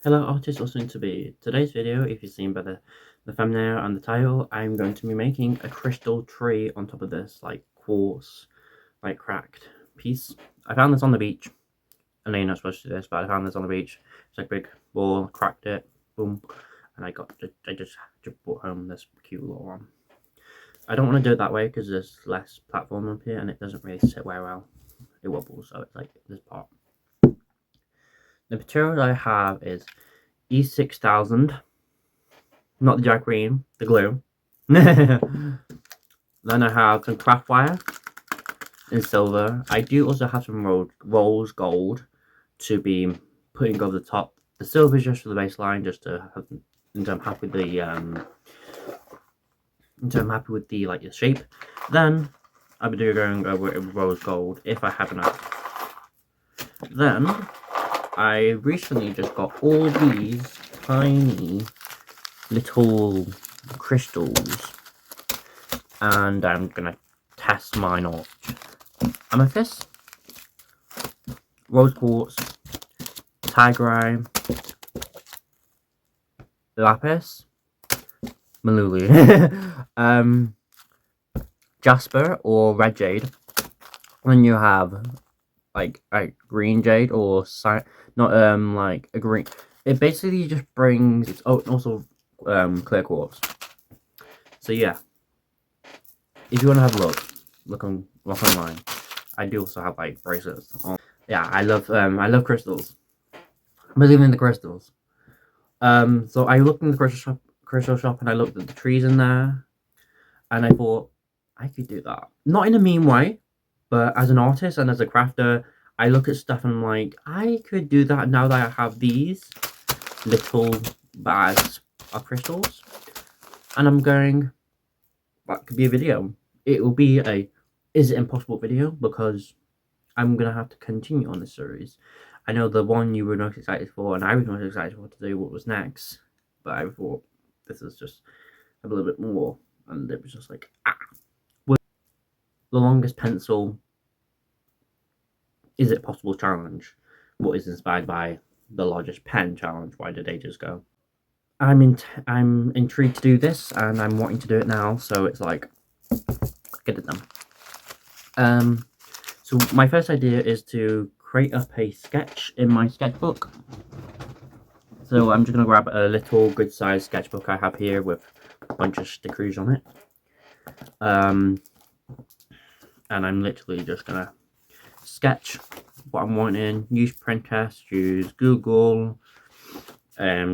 Hello artists or soon to be. Today's video, if you've seen by the thumbnail and the title, I'm going to be making a crystal tree on top of this, like quartz, like cracked piece. I found this on the beach. I know you're not supposed to do this, but I found this on the beach. It's like a big ball, cracked it, boom, and I just brought home this cute little one. I don't want to do it that way because there's less platform up here and it doesn't really sit very well. It wobbles, so it's like this part. The material I have is E6000, not the dark green, the glue. Then I have some craft wire in silver. I do also have some rose gold to be putting over the top. The silver is just for the baseline, just to have, until I'm happy with the like the shape. Then I'll be going over it with rose gold if I have enough. Then I recently just got all these tiny little crystals, and I'm gonna test mine out. Amethyst, rose quartz, tiger eye, lapis, maluli, jasper or red jade. Then you have like a green jade or not like a green. It basically just brings also clear quartz. So yeah, if you want to have a look online. I do also have like bracelets on. Yeah, I love crystals. I believe in the crystals. So I looked in the crystal shop and I looked at the trees in there, and I thought I could do that. Not in a mean way, but as an artist and as a crafter, I look at stuff and I'm like, I could do that now that I have these little bags of crystals, and I'm going, that could be a video. It will be a is it impossible video, because I'm gonna have to continue on this series. I know the one you were most excited for, and I was most excited for to do what was next, but I thought this is just a little bit more, and it was just like the longest pencil. Is it possible challenge? What is inspired by the largest pen challenge? Why did ages go? I'm intrigued to do this, and I'm wanting to do it now. So it's like, get it done. So my first idea is to create up a sketch in my sketchbook. So I'm just gonna grab a little good sized sketchbook I have here with a bunch of stickers on it. And I'm literally just gonna sketch what I'm wanting. Use Pinterest, use Google,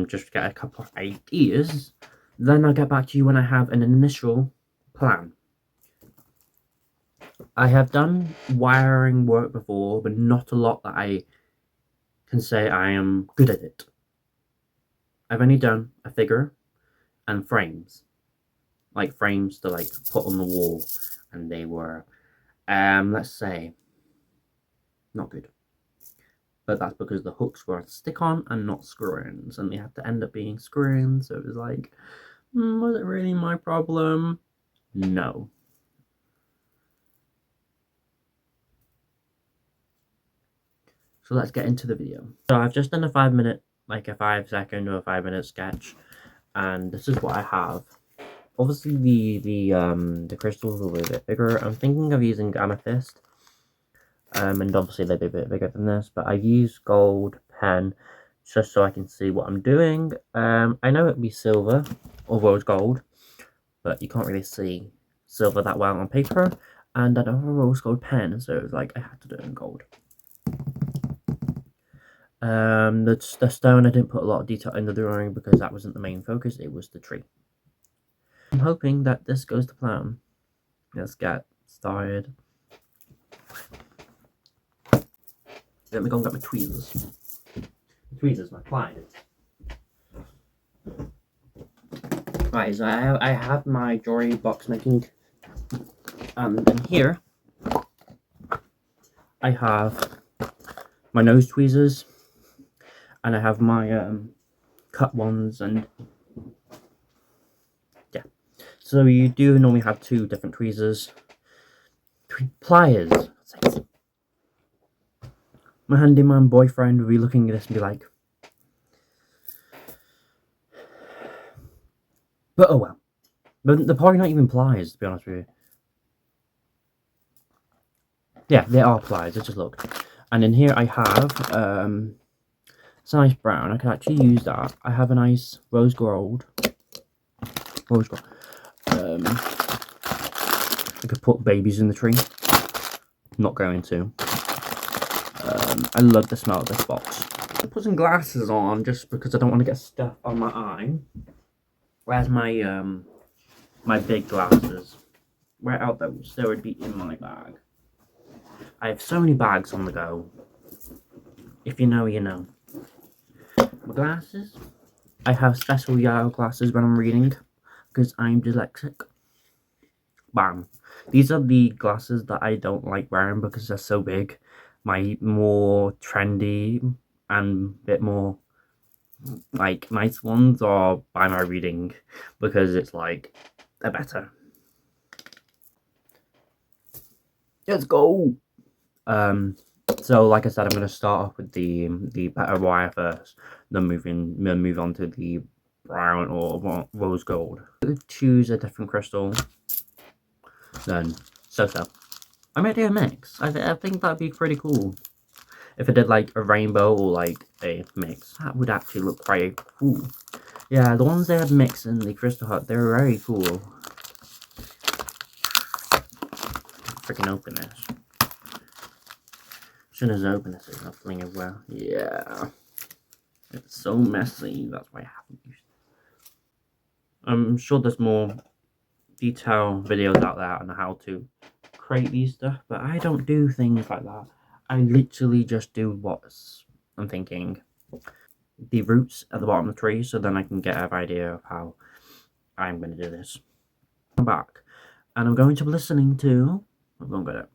just get a couple of ideas. Then I'll get back to you when I have an initial plan. I have done wiring work before, but not a lot that I can say I am good at it. I've only done a figure and frames, like frames to like put on the wall, and they were, let's say, not good. But that's because the hooks were stick-on and not screw-ins, and they had to end up being screw-ins, so it was like, was it really my problem? No. So let's get into the video. So I've just done a 5-minute, like a 5-second or a 5-minute sketch, and this is what I have. Obviously the crystals are a little bit bigger. I'm thinking of using amethyst, and obviously they'd be a bit bigger than this, but I've used gold pen just so I can see what I'm doing. I know it'd be silver or rose gold, but you can't really see silver that well on paper, and I don't have a rose gold pen, so it was like I had to do it in gold. The stone, I didn't put a lot of detail in the drawing because that wasn't the main focus, it was the tree. I'm hoping that this goes to plan. Let's get started. Let me go and get my tweezers. Tweezers, my pliers. Right, so I have my jewelry box making, and in here I have my nose tweezers, and I have my cut ones, and yeah. So you do normally have 2 different tweezers, pliers. My handyman boyfriend will be looking at this and be like, But oh well. But they're probably not even pliers, to be honest with you. Yeah, they are pliers. Let's just look. And in here I have it's a nice brown. I can actually use that. I have a nice rose gold. Rose gold. I could put babies in the tree. Not going to. I love the smell of this box. I put some glasses on just because I don't want to get stuff on my eye. Where's my my big glasses? Where are those? They would be in my bag. I have so many bags on the go. If you know, you know. My glasses. I have special yellow glasses when I'm reading because I'm dyslexic. Bam. These are the glasses that I don't like wearing because they're so big. My more trendy and bit more like nice ones are by my reading because it's like they're better. Let's go. So like I said, I'm gonna start off with the better wire first, then move on to the brown or rose gold. Choose a different crystal. Then so. I might do a mix. I think that'd be pretty cool. If I did like a rainbow or like a mix, that would actually look quite cool. Yeah, the ones they had mixed in the Crystal Hut, they were very cool. Freaking open this. As soon as I open this, it's not fling everywhere. Yeah. It's so messy, that's why I haven't used it. I'm sure there's more detailed videos out there on how to create these stuff, but I don't do things like that. I literally just do what I'm thinking. The roots at the bottom of the tree, so then I can get an idea of how I'm going to do this. I'm back, and I'm going to be listening to... I've not got it.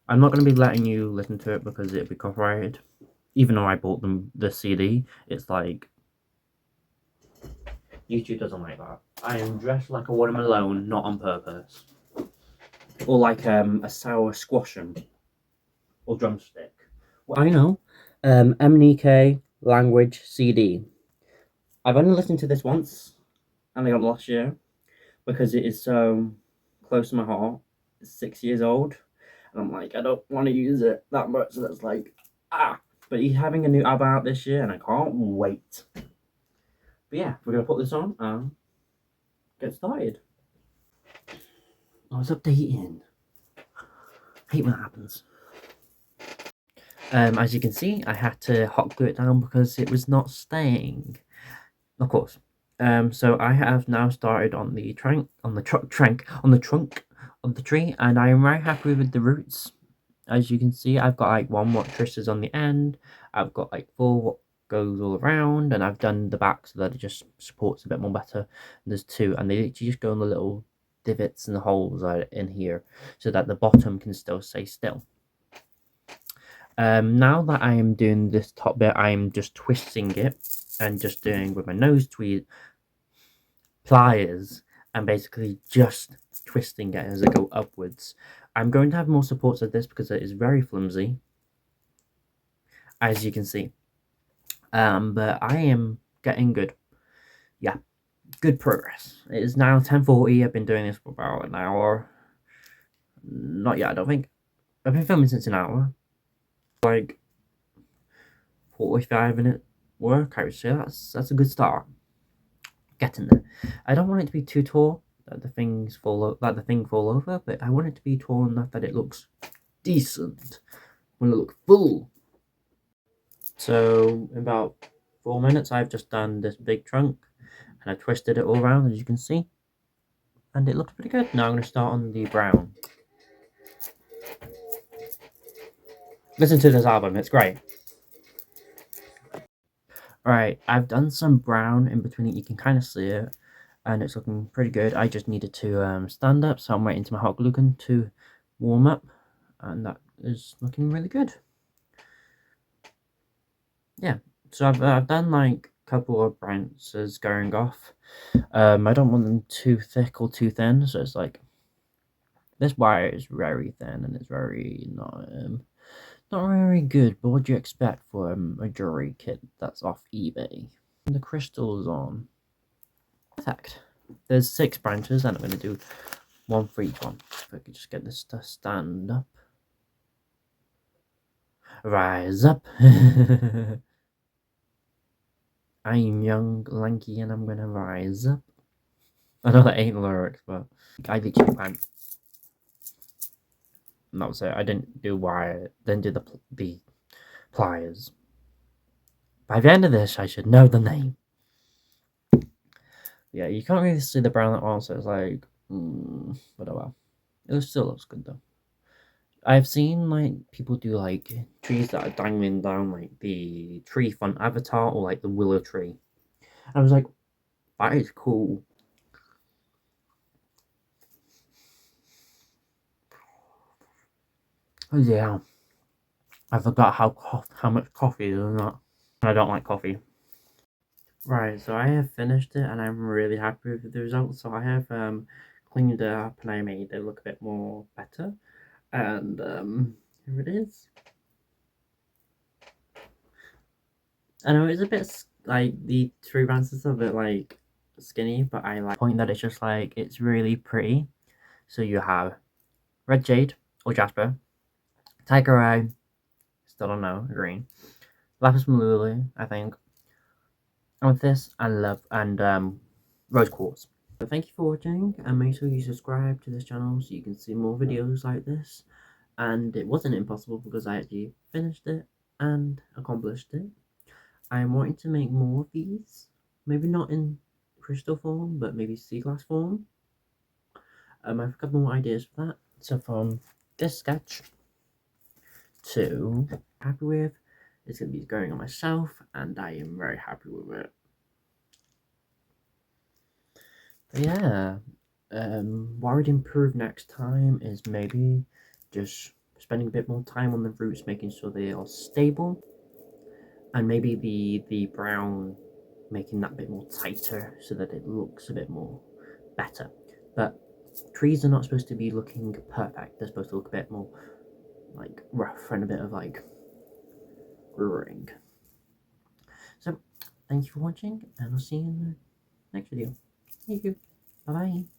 I'm not going to be letting you listen to it because it'd be copyrighted. Even though I bought them the CD, it's like... YouTube doesn't like that. I am dressed like a watermelon, not on purpose. Or like a sour squashum. Or drumstick. Well, I know. MNEK language CD. I've only listened to this once, and I got it last year, because it is so close to my heart. It's 6 years old, and I'm like, I don't want to use it that much, so that's like, ah. But he's having a new album out this year, and I can't wait. But yeah, we're going to put this on and get started. I was updating. I hate when that happens. As you can see, I had to hot glue it down because it was not staying. Of course. So I have now started on the trunk of the tree, and I am very happy with the roots. As you can see, I've got like one what twists on the end. I've got like 4 what goes all around, and I've done the back so that it just supports a bit more better. And there's 2, and they literally just go in the little divots and the holes in here, so that the bottom can still stay still. Now that I am doing this top bit, I am just twisting it and just doing with my nose pliers and basically just twisting it as I go upwards. I'm going to have more supports of this because it is very flimsy, as you can see. But I am getting good. Yeah, good progress. It is now 10:40. I've been doing this for about an hour. Not yet, I don't think. I've been filming since an hour. Like 45-minute work, I would say that's a good start. Getting there. I don't want it to be too tall that the thing fall over, but I want it to be tall enough that it looks decent when it looks full. So in about 4 minutes, I've just done this big trunk, and I twisted it all around, as you can see, and it looks pretty good. Now I'm going to start on the brown. Listen to this album; it's great. Alright, I've done some brown in between it, you can kind of see it, and it's looking pretty good. I just needed to stand up, so I'm waiting to my hot glue gun to warm up, and that is looking really good. Yeah, so I've done like a couple of branches going off. I don't want them too thick or too thin, so it's like, this wire is very thin, and it's very not very good, but what do you expect for a jewelry kit that's off eBay? The crystals on. Perfect. There's 6 branches, and I'm going to do one for each one. If I could just get this to stand up. Rise up. I'm young, lanky, and I'm going to rise up. I know that ain't lyrics, but I literally went. And that was it. I didn't do wire, didn't do the pliers. By the end of this, I should know the name. Yeah, you can't really see the brown at all, so it's like, whatever. It still looks good though. I've seen like people do like trees that are dangling down like the tree front avatar or like the willow tree. I was like, that is cool. Oh yeah, I forgot how much coffee is in that. I don't like coffee. Right, so I have finished it and I'm really happy with the results. So I have cleaned it up and I made it look a bit more better. And here it is. I know it's a bit like the tree branches are a bit like skinny, but I like the point that it's just like it's really pretty. So you have red jade or jasper, tiger eye, still don't know, green, lapis lazuli, I think, amethyst, and love and rose quartz. So thank you for watching, and make sure you subscribe to this channel so you can see more videos like this. And it wasn't impossible because I actually finished it and accomplished it. I'm wanting to make more of these, maybe not in crystal form, but maybe sea glass form. I've a couple more ideas for that. So from this sketch to happy with, it's going to be going on myself, and I am very happy with it. But yeah, what I would improve next time is maybe just spending a bit more time on the roots, making sure they are stable, and maybe the brown, making that a bit more tighter so that it looks a bit more better. But trees are not supposed to be looking perfect. They're supposed to look a bit more like rough and a bit of like growing. So thank you for watching, and I'll see you in the next video. Thank you. Bye bye.